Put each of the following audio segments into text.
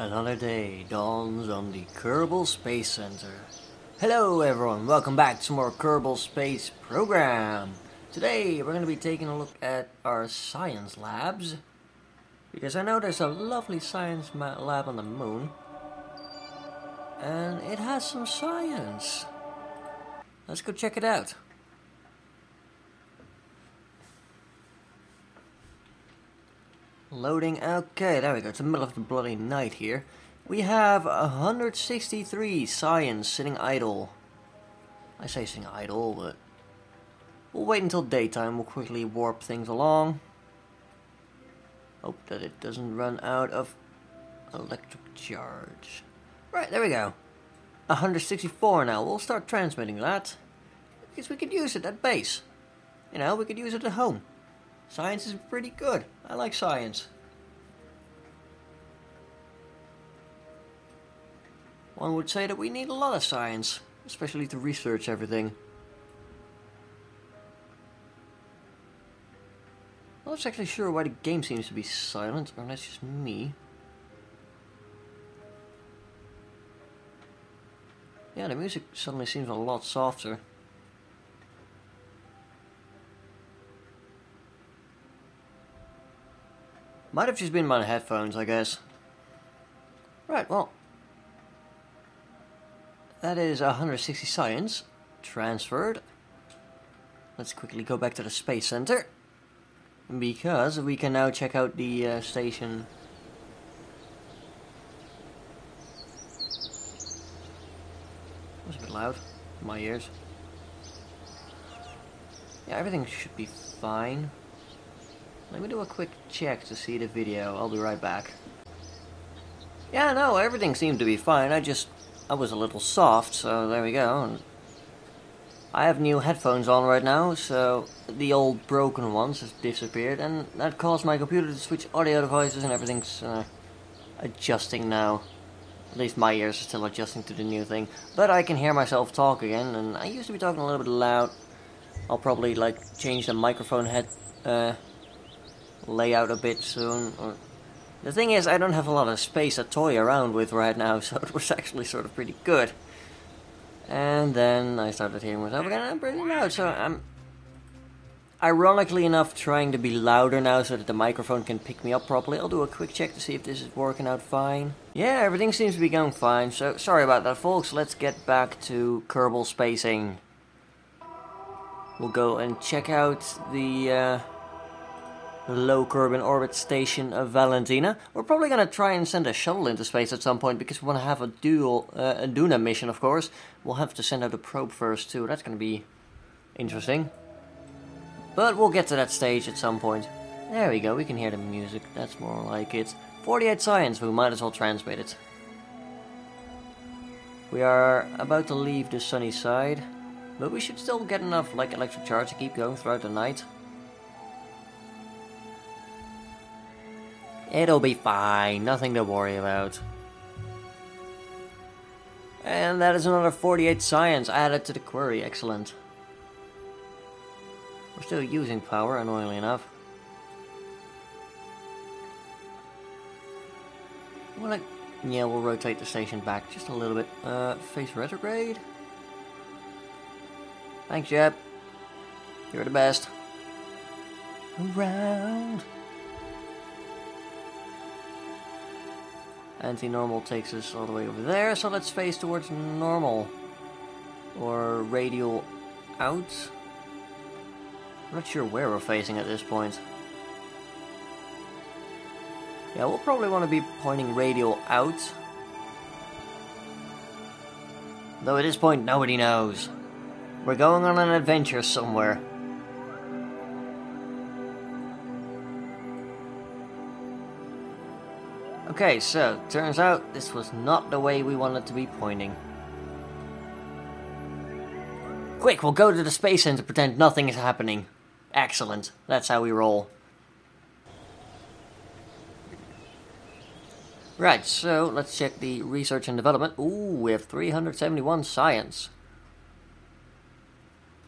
Another day dawns on the Kerbal Space Center. Hello everyone, welcome back to more Kerbal Space Program. Today we're going to be taking a look at our science labs. Because I know there's a lovely science lab on the moon. And it has some science. Let's go check it out. Loading, okay, there we go, it's the middle of the bloody night here. We have 163 science sitting idle. I say sitting idle, but we'll wait until daytime, we'll quickly warp things along. Hope that it doesn't run out of electric charge. Right, there we go. 164 now, we'll start transmitting that. Because we could use it at base. You know, we could use it at home. Science is pretty good. I like science. One would say that we need a lot of science, especially to research everything. I'm not actually sure why the game seems to be silent, or that's just me. Yeah, the music suddenly seems a lot softer. Might have just been my headphones, I guess. Right, well. That is 160 science transferred. Let's quickly go back to the Space Center. Because we can now check out the station. That was a bit loud in my ears. Yeah, everything should be fine. Let me do a quick check to see the video. I'll be right back. Yeah, no, everything seemed to be fine. I was a little soft, so there we go. And I have new headphones on right now, so the old broken ones have disappeared, and that caused my computer to switch audio devices, and everything's adjusting now. At least my ears are still adjusting to the new thing. But I can hear myself talk again, and I used to be talking a little bit loud. I'll probably change the microphone head layout a bit soon. The thing is, I don't have a lot of space to toy around with right now, so it was actually sort of pretty good. And then I started hearing myself again, and I'm pretty loud, so I'm ironically enough trying to be louder now so that the microphone can pick me up properly. I'll do a quick check to see if this is working out fine. Yeah, everything seems to be going fine, so sorry about that folks. Let's get back to Kerbal spacing. We'll go and check out the low Kerbal in orbit station of Valentina. We're probably going to try and send a shuttle into space at some point because we want to have a Duna mission, of course. We'll have to send out a probe first too. That's going to be interesting. But we'll get to that stage at some point. There we go, we can hear the music. That's more like it. 48 science, we might as well transmit it. We are about to leave the sunny side, but we should still get enough electric charge to keep going throughout the night. It'll be fine, nothing to worry about. And that is another 48 science added to the query, excellent. We're still using power, annoyingly enough. Yeah, we'll rotate the station back just a little bit. Face retrograde. Thanks, Jeb. You're the best. Around. Anti-normal takes us all the way over there, so let's face towards normal. Or radial out. I'm not sure where we're facing at this point. Yeah, we'll probably want to be pointing radial out. Though at this point, nobody knows. We're going on an adventure somewhere. Okay, so, turns out this was not the way we wanted to be pointing. Quick, we'll go to the Space Center and pretend nothing is happening. Excellent, that's how we roll. Right, so let's check the research and development. Ooh, we have 371 science.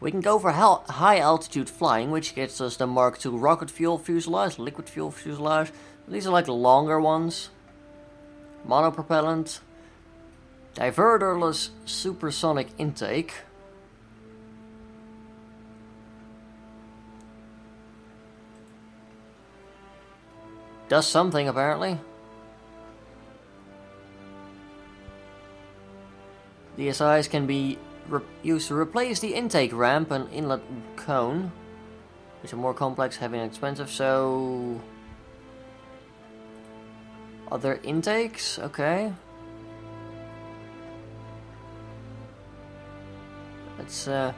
We can go for high altitude flying, which gets us the Mark II rocket fuel fuselage, liquid fuel fuselage. These are like the longer ones. monopropellant, diverterless supersonic intake. Does something apparently. The SIs can be used to replace the intake ramp and inlet cone, which are more complex, heavy and expensive, so... Other intakes? Okay. That's, yeah,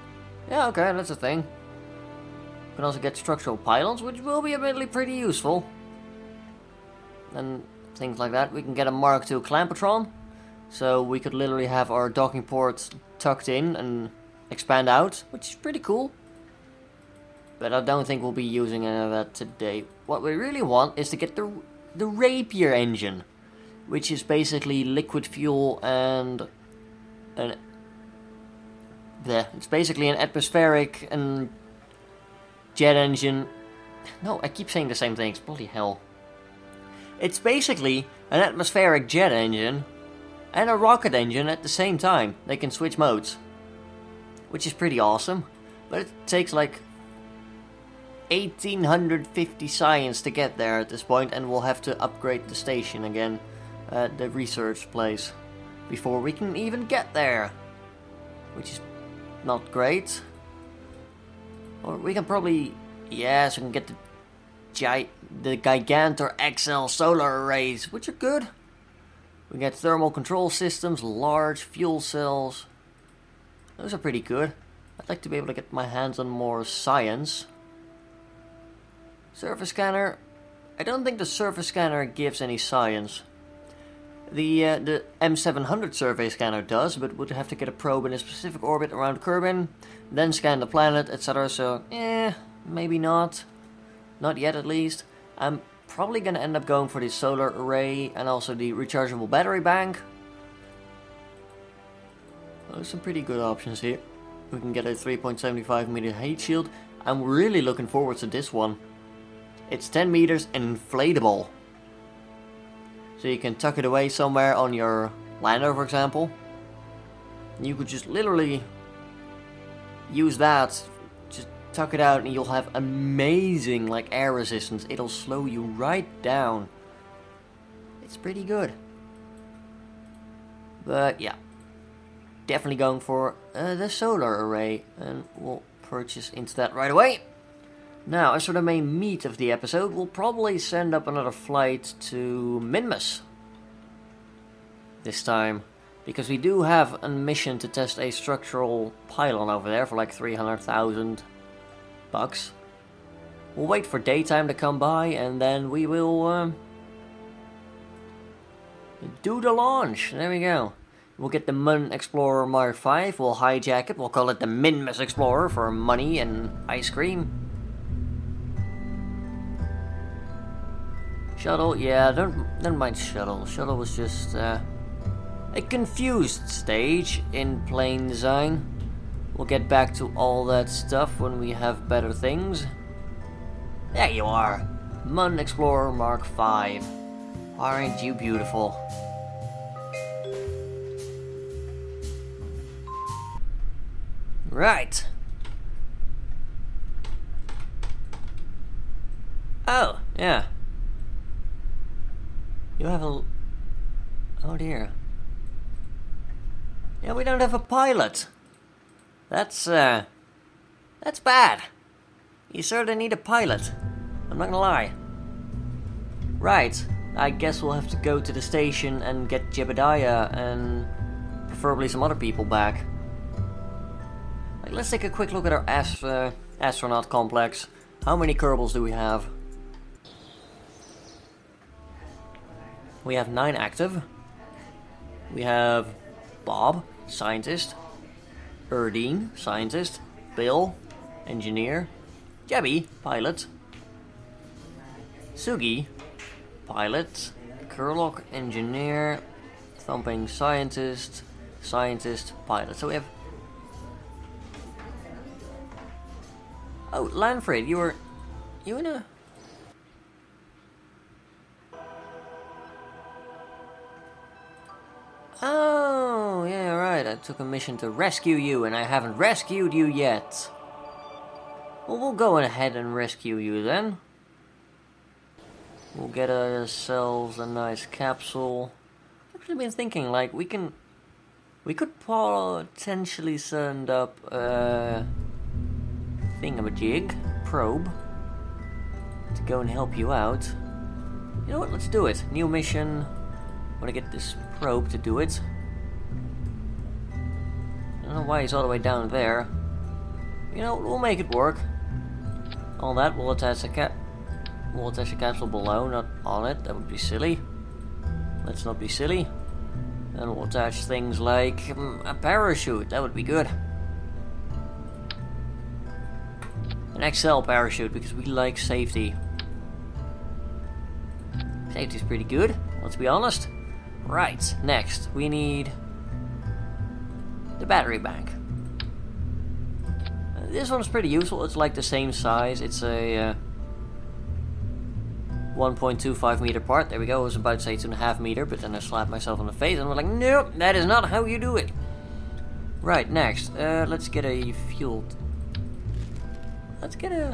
okay, that's a thing. We can also get structural pylons, which will be admittedly pretty useful. And things like that. We can get a Mark II Clampatron, so we could literally have our docking ports tucked in and expand out, which is pretty cool. But I don't think we'll be using any of that today. What we really want is to get the Rapier engine, which is basically liquid fuel and it's basically an atmospheric and jet engine. No, I keep saying the same things. Bloody hell. It's basically an atmospheric jet engine and a rocket engine at the same time. They can switch modes, which is pretty awesome. But it takes like 1850 science to get there at this point, and we'll have to upgrade the station again at the research place before we can even get there, which is not great. Or we can probably, yes, we can get the Gigantor XL solar arrays, which are good. We get thermal control systems, large fuel cells. Those are pretty good. I'd like to be able to get my hands on more science. Surface scanner. I don't think the surface scanner gives any science. The M700 survey scanner does, but would have to get a probe in a specific orbit around Kerbin, then scan the planet, etc. So, maybe not. Not yet, at least. I'm probably going to end up going for the solar array and also the rechargeable battery bank. There's some pretty good options here. We can get a 3.75 meter heat shield. I'm really looking forward to this one. It's 10 meters and inflatable. So you can tuck it away somewhere on your lander, for example. You could just literally use that, just tuck it out, and you'll have amazing like air resistance. It'll slow you right down. It's pretty good. But yeah, definitely going for the solar array, and we'll purchase into that right away. Now, as for the main meat of the episode, we'll probably send up another flight to Minmus this time, because we do have a mission to test a structural pylon over there for like 300,000 bucks. We'll wait for daytime to come by, and then we will do the launch. There we go. We'll get the Mun Explorer Mark V, we'll hijack it, we'll call it the Minmus Explorer for money and ice cream. Shuttle, yeah, don't mind Shuttle. Shuttle was just a confused stage in plane design. We'll get back to all that stuff when we have better things. There you are, Mun Explorer Mark V. Aren't you beautiful? Right. Oh, yeah. You have a... Oh dear. Yeah, we don't have a pilot. That's bad. You sort of need a pilot. I'm not gonna lie. Right. I guess we'll have to go to the station and get Jebediah and preferably some other people back. Like, let's take a quick look at our astronaut complex. How many Kerbals do we have? We have 9 active. We have Bob, scientist. Erdine, scientist. Bill, engineer. Jebby, pilot. Sugi, pilot. Kurlock, engineer. Thumping, scientist. Scientist, pilot. So we have... Oh, Lanfred, you in a... I took a mission to rescue you, and I haven't rescued you yet. Well, we'll go ahead and rescue you then. We'll get ourselves a nice capsule. I've actually been thinking, like, we could potentially send up a thingamajig, probe, to go and help you out. You know what, let's do it. New mission. I want to get this probe to do it. I don't know why he's all the way down there. You know, we'll make it work. On that, we'll attach a capsule below, not on it. That would be silly. Let's not be silly. And we'll attach things like a parachute. That would be good. An XL parachute, because we like safety. Safety's pretty good, let's be honest. Right, next we need the battery bank. This one's pretty useful. It's like the same size. It's a 1.25 meter part. There we go. I was about to say 2.5 meter, but then I slapped myself on the face and I was like, nope, that is not how you do it. Right, next, let's get a fuel. Let's get a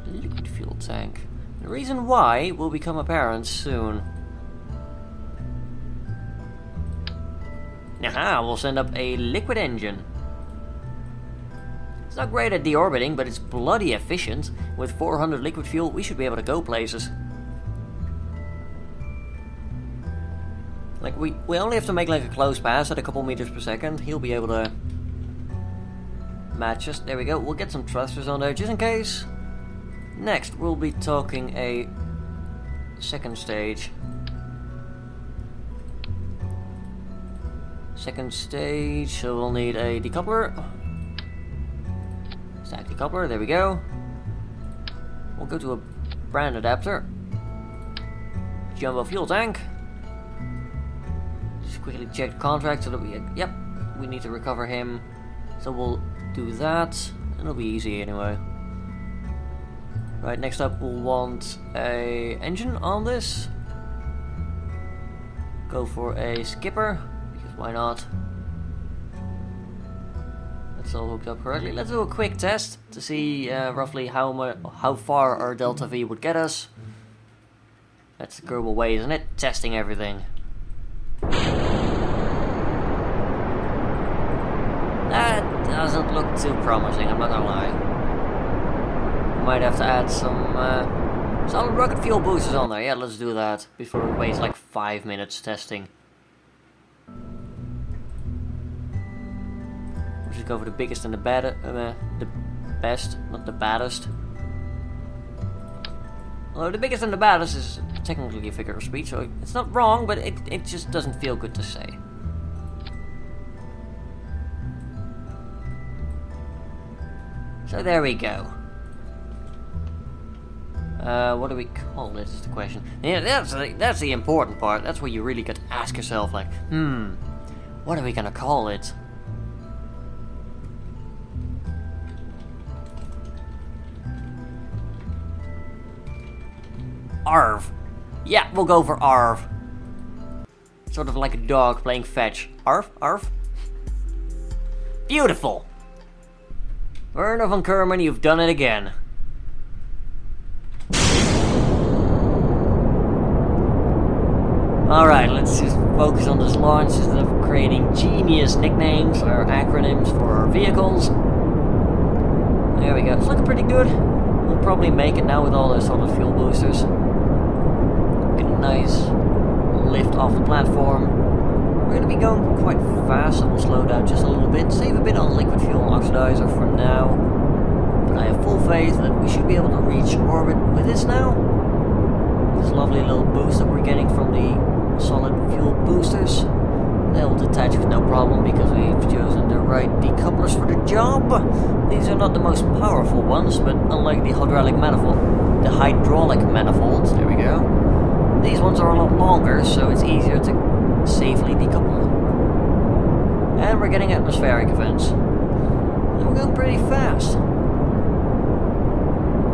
liquid fuel tank. The reason why will become apparent soon. Aha, we'll send up a liquid engine. It's not great at deorbiting, but it's bloody efficient. With 400 liquid fuel, we should be able to go places. Like, we only have to make like a close pass at a couple meters per second. He'll be able to match us. There we go. We'll get some thrusters on there just in case. Next, we'll be talking a second stage. Second stage, so we'll need a decoupler. Stack decoupler, there we go. We'll go to a brand adapter. Jumbo fuel tank. Just quickly check the contract so that yep, we need to recover him. So we'll do that. It'll be easy anyway. Right, next up we'll want a engine on this. Go for a skipper, because why not? That's all hooked up correctly. Let's do a quick test to see roughly how far our Delta V would get us. That's the Kerbal way, isn't it? Testing everything. That doesn't look too promising, I'm not gonna lie. Might have to add some solid rocket fuel boosters on there. Yeah, let's do that before we waste like 5 minutes testing. We'll just go for the biggest and the best, not the baddest. Although the biggest and the baddest is technically a figure of speech, so it's not wrong, but it just doesn't feel good to say. So there we go. What do we call this is the question. Yeah, that's the important part. That's where you really got to ask yourself, like, what are we gonna call it? Arv. Yeah, we'll go for Arv. Sort of like a dog playing fetch. Arv, Arv. Beautiful. Werner von Kerman, you've done it again. Alright, let's just focus on this launch instead of creating genius nicknames or acronyms for our vehicles. There we go. It's looking pretty good. We'll probably make it now with all those solid fuel boosters. Get a nice lift off the platform. We're going to be going quite fast, so we'll slow down just a little bit. Save a bit on liquid fuel oxidizer for now. But I have full faith that we should be able to reach orbit with this now. This lovely little boost that we're getting from the solid fuel boosters. They'll detach with no problem because we've chosen the right decouplers for the job. These are not the most powerful ones, but unlike the hydraulic manifold, there we go. These ones are a lot longer, so it's easier to safely decouple. And we're getting atmospheric events. And we're going pretty fast.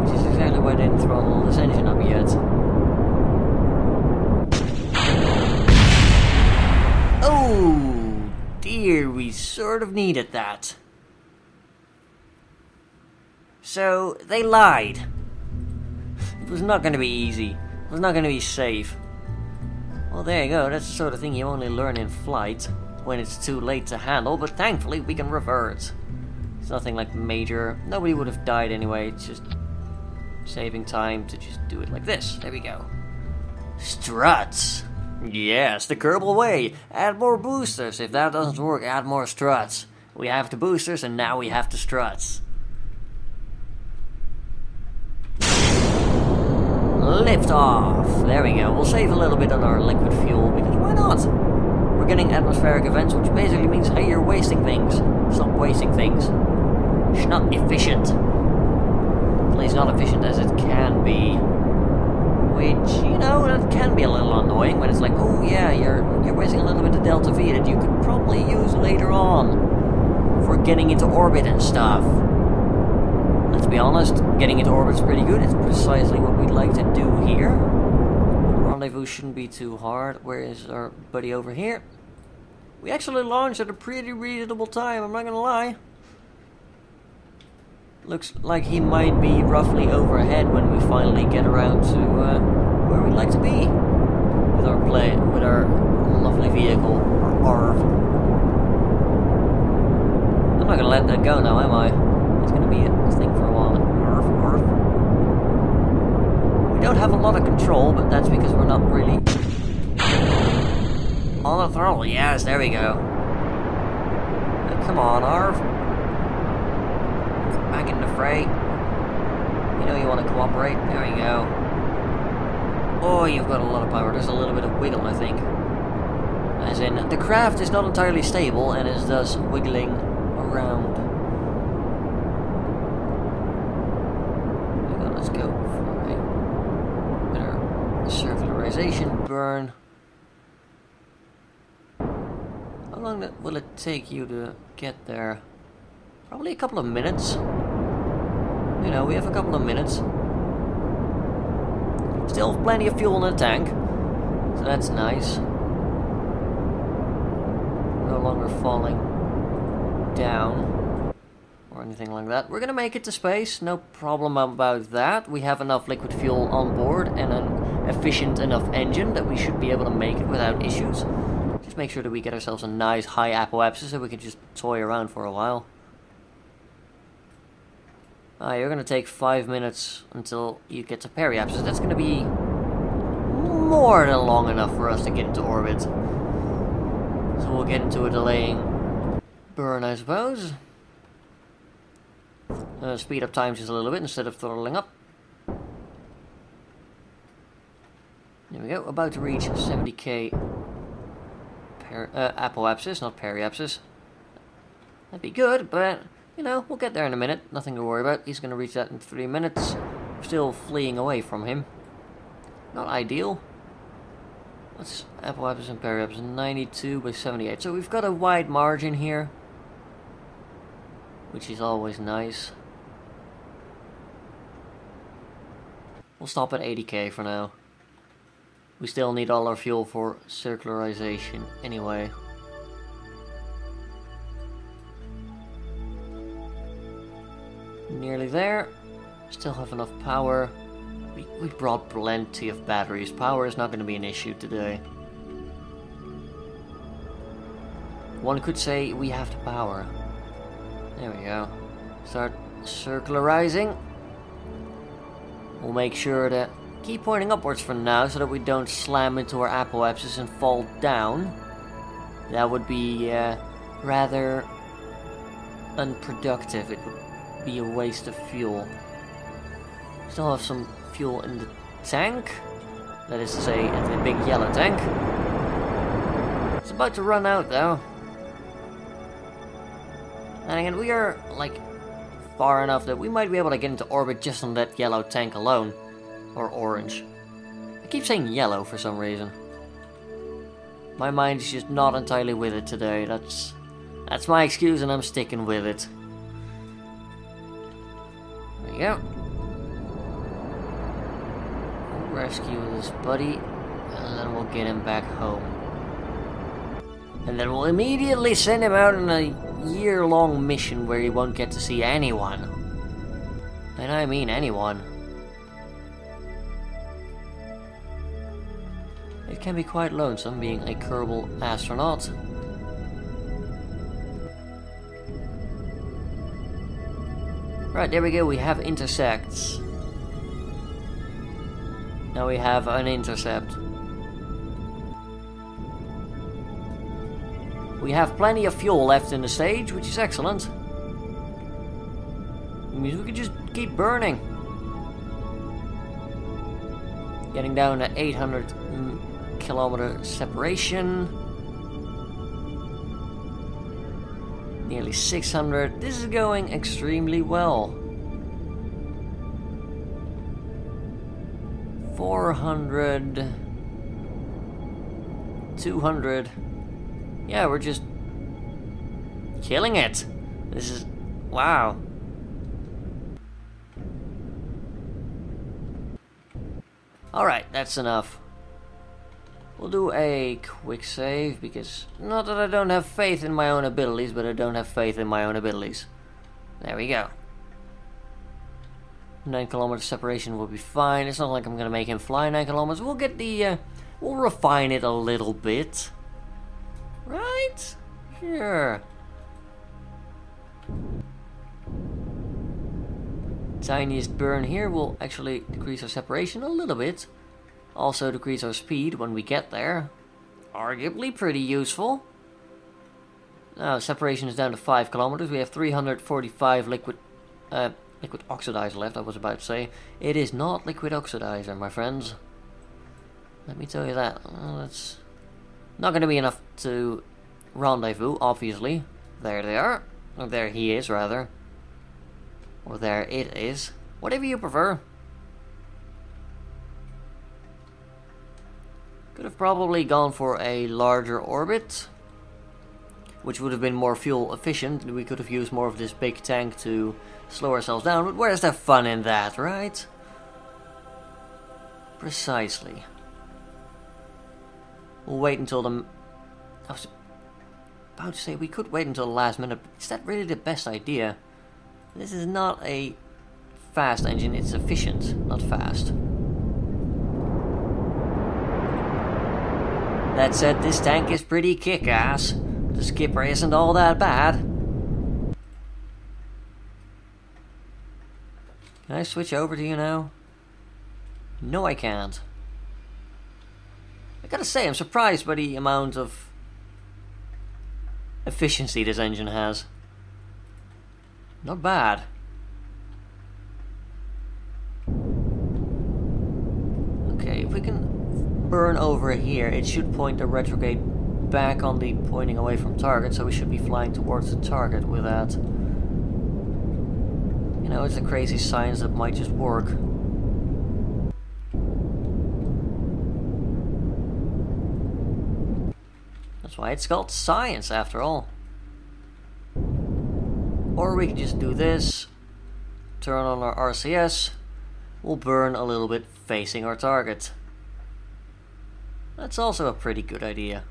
Which is exactly why I didn't throttle this engine up yet. Oh dear, we sort of needed that. So, they lied. It was not going to be easy. It was not going to be safe. Well, there you go. That's the sort of thing you only learn in flight, when it's too late to handle, but thankfully we can revert. It's nothing like major. Nobody would have died anyway. It's just saving time to just do it like this. There we go. Struts. Yes, the Kerbal way. Add more boosters. If that doesn't work, add more struts. We have the boosters and now we have the struts. Lift off. There we go. We'll save a little bit on our liquid fuel because why not? We're getting atmospheric events, which basically means, hey, you're wasting things. Stop wasting things. It's not efficient. At least not efficient as it can be. Which, you know, it can be a little annoying when it's like, oh yeah, you're wasting a little bit of delta V that you could probably use later on for getting into orbit and stuff. Let's be honest, getting into orbit's pretty good. It's precisely what we'd like to do here. Rendezvous shouldn't be too hard. Where is our buddy over here? We actually launched at a pretty reasonable time, I'm not gonna lie. Looks like he might be roughly overhead when we finally get around to where we'd like to be with our lovely vehicle, our ARV. I'm not gonna let that go now, am I? It's gonna be a thing for a while. ARV, ARV. We don't have a lot of control, but that's because we're not really on the throttle. Yes, there we go. Come on, ARV. Back in the fray. You know you want to cooperate. There we go. Oh, you've got a lot of power. There's a little bit of wiggle, I think. As in, the craft is not entirely stable and is thus wiggling around. Let's go for a better circularization burn. How long will it take you to get there? Probably a couple of minutes. You know, we have a couple of minutes. Still plenty of fuel in the tank, so that's nice. No longer falling down or anything like that. We're gonna make it to space, no problem about that. We have enough liquid fuel on board and an efficient enough engine that we should be able to make it without issues. Just make sure that we get ourselves a nice high apoapsis so we can just toy around for a while. You're gonna take 5 minutes until you get to periapsis. That's gonna be more than long enough for us to get into orbit. So we'll get into a delaying burn, I suppose. Speed up time just a little bit instead of throttling up. There we go, about to reach 70k apoapsis, not periapsis. That'd be good, but you know, we'll get there in a minute. Nothing to worry about. He's going to reach that in 3 minutes. We're still fleeing away from him. Not ideal. What's apoapsis and periapsis? 92 by 78. So we've got a wide margin here, which is always nice. We'll stop at 80k for now. We still need all our fuel for circularization anyway. Nearly there. Still have enough power. We brought plenty of batteries. Power is not going to be an issue today. One could say we have the power. There we go. Start circularizing. We'll make sure to keep pointing upwards for now so that we don't slam into our apoapsis and fall down. That would be rather unproductive. It would be a waste of fuel. Still have some fuel in the tank. That is to say, in the big yellow tank. It's about to run out though. And again, we are like far enough that we might be able to get into orbit just on that yellow tank alone. Or orange. I keep saying yellow for some reason. My mind is just not entirely with it today. That's my excuse and I'm sticking with it. There we go. We'll rescue this buddy and then we'll get him back home. And then we'll immediately send him out on a year-long mission where he won't get to see anyone. And I mean anyone. It can be quite lonesome being a Kerbal astronaut. Right, there we go, we have intersects. Now we have an intercept. We have plenty of fuel left in the stage, which is excellent. It means we can just keep burning. Getting down to 800 kilometer separation. Nearly 600. This is going extremely well. 400. 200. Yeah, we're just killing it. This is... wow. Alright, that's enough. We'll do a quick save, because not that I don't have faith in my own abilities, but I don't have faith in my own abilities. There we go. 9 kilometer separation will be fine. It's not like I'm gonna make him fly 9 kilometers. We'll get the, we'll refine it a little bit. Right? Sure. Tiniest burn here will actually decrease our separation a little bit. Also decrease our speed when we get there. Arguably pretty useful. Now separation is down to 5 kilometers. We have 345 liquid oxidizer left, I was about to say. It is not liquid oxidizer, my friends. Let me tell you that. Well, that's not going to be enough to rendezvous, obviously. There they are. Or there he is, rather. Or there it is. Whatever you prefer. Could have probably gone for a larger orbit, which would have been more fuel efficient. We could have used more of this big tank to slow ourselves down, but where's the fun in that, right? Precisely. We'll wait until the... I was about to say we could wait until the last minute, but is that really the best idea? This is not a fast engine, it's efficient, not fast. That said, this tank is pretty kick-ass. The skipper isn't all that bad. Can I switch over to you now? No, I can't. I gotta say, I'm surprised by the amount of efficiency this engine has. Not bad. Okay, if we can burn over here, it should point the retrograde back on the pointing away from target, so we should be flying towards the target with that. You know, it's a crazy science that might just work. That's why it's called science, after all. Or we can just do this, turn on our RCS, we'll burn a little bit facing our target. That's also a pretty good idea.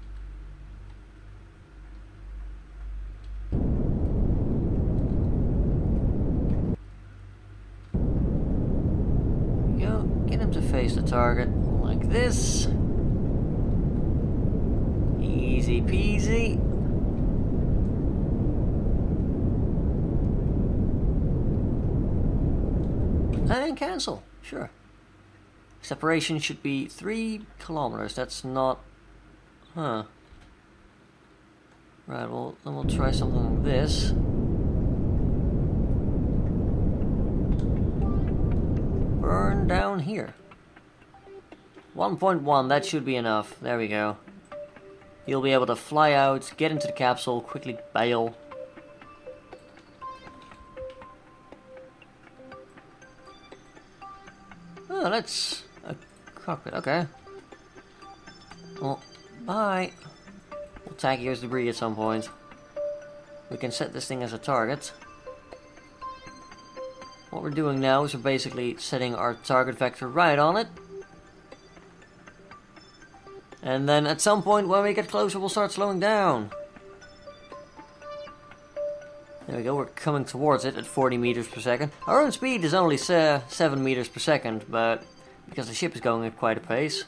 Go, get him to face the target like this. Easy peasy. And cancel, sure. Separation should be 3 kilometers, that's not... Huh. Right, well, then we'll try something like this. Burn down here. 1.1, that should be enough. There we go. You'll be able to fly out, get into the capsule, quickly bail. Oh, that's a cockpit, okay. Well, bye. We'll tag here's debris at some point. We can set this thing as a target. What we're doing now is we're basically setting our target vector right on it. And then at some point when we get closer, we'll start slowing down. There we go, we're coming towards it at 40 meters per second. Our own speed is only 7 meters per second, but because the ship is going at quite a pace.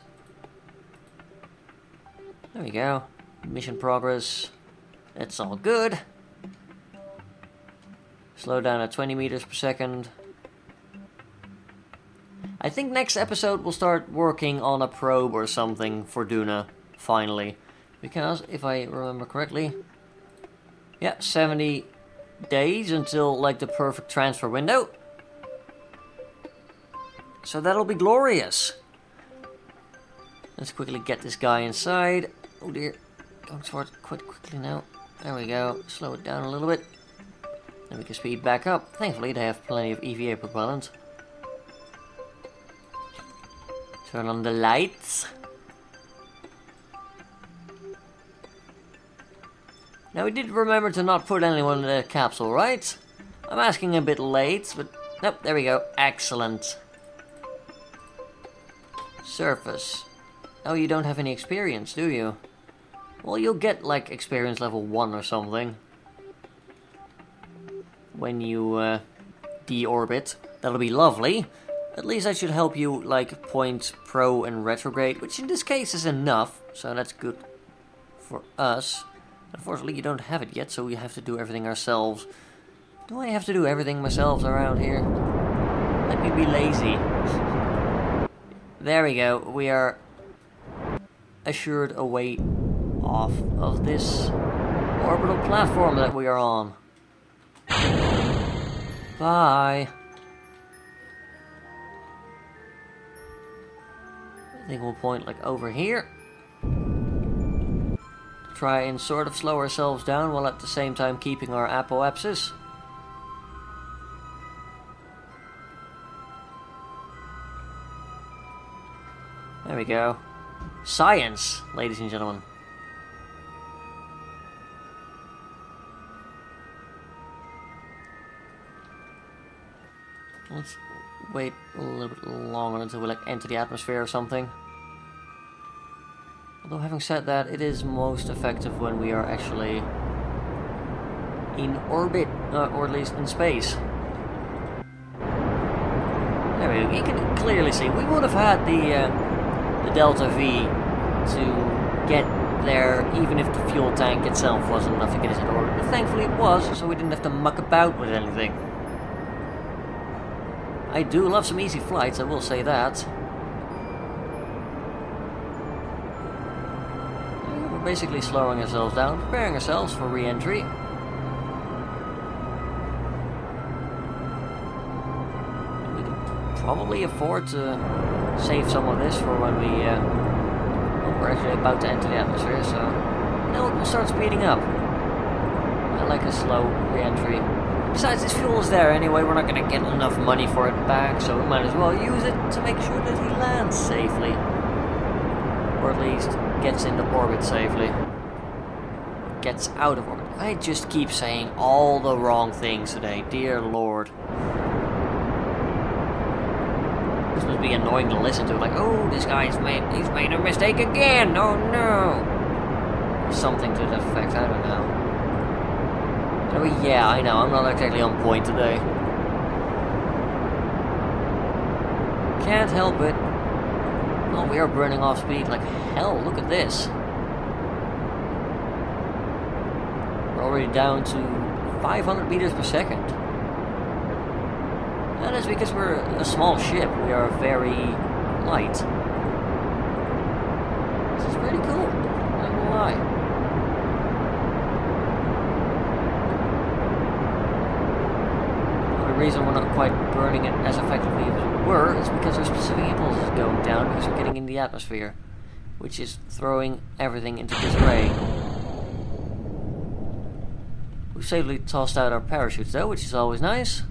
There we go. Mission progress. It's all good. Slow down at 20 meters per second. I think next episode we'll start working on a probe or something for Duna, finally. Because, if I remember correctly, yeah, 70 days until, like, the perfect transfer window. So that'll be glorious. Let's quickly get this guy inside. Oh dear, going towards it quite quickly now. There we go, slow it down a little bit. Then we can speed back up. Thankfully they have plenty of EVA propellant. Turn on the lights. Now we did remember to not put anyone in the capsule, right? I'm asking a bit late, but nope, there we go. Excellent. Surface. Oh, you don't have any experience, do you? Well, you'll get, like, experience level 1 or something. When you, deorbit. That'll be lovely. At least that should help you, like, point pro and retrograde, which in this case is enough, so that's good for us. Unfortunately, you don't have it yet, so we have to do everything ourselves. Do I have to do everything myself around here? Let me be lazy. There we go, we are assured a way off of this orbital platform that we are on. Bye. I think we'll point like over here. Try and sort of slow ourselves down while at the same time keeping our apoapsis. There we go. Science, ladies and gentlemen. Let's wait a little bit longer until we like enter the atmosphere or something. Although having said that, it is most effective when we are actually in orbit, or at least in space. There we go. You can clearly see we would have had the Delta V to get there even if the fuel tank itself wasn't enough to get us in orbit. But thankfully it was, so we didn't have to muck about with anything. I do love some easy flights, I will say that. We're basically slowing ourselves down, preparing ourselves for re-entry. We can probably afford to save some of this for when we're actually about to enter the atmosphere, so we'll start speeding up. I like a slow re-entry. Besides, this fuel is there anyway, we're not going to get enough money for it back, so we might as well use it to make sure that he lands safely. Or at least gets into orbit safely. Gets out of orbit. I just keep saying all the wrong things today, dear lord. This must be annoying to listen to, like, oh, this guy's made a mistake again, oh no! Something to that effect, I don't know. Oh yeah, I know, I'm not exactly on point today. Can't help it. Oh, we are burning off speed like hell, look at this. We're already down to 500 meters per second. That is because we're a small ship, we are very light. This is pretty cool, not gonna lie. The reason we're not quite burning it as effectively as we were is because our specific impulse is going down because we're getting in the atmosphere, which is throwing everything into disarray. We've safely tossed out our parachutes though, which is always nice.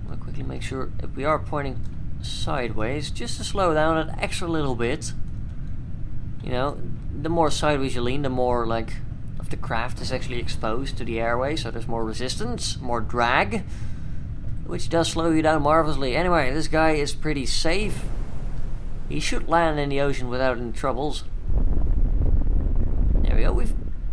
I'll quickly make sure if we are pointing sideways, just to slow down an extra little bit. You know, the more sideways you lean, the more like the craft is actually exposed to the airway, so there's more resistance, more drag, which does slow you down marvelously. Anyway, this guy is pretty safe. he should land in the ocean without any troubles. There we go.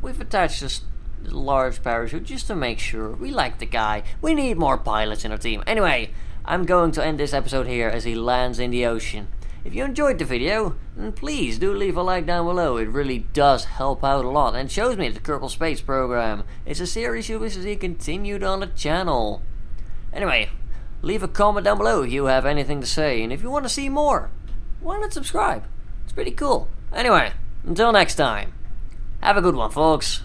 We've attached this large parachute just to make sure. We like the guy. We need more pilots in our team. Anyway, I'm going to end this episode here as he lands in the ocean. If you enjoyed the video, then please do leave a like down below. It really does help out a lot and shows me the Kerbal Space Program. It's a series you wish to see continued on the channel. Anyway, leave a comment down below if you have anything to say, and if you want to see more, why not subscribe? It's pretty cool. Anyway, until next time, have a good one, folks.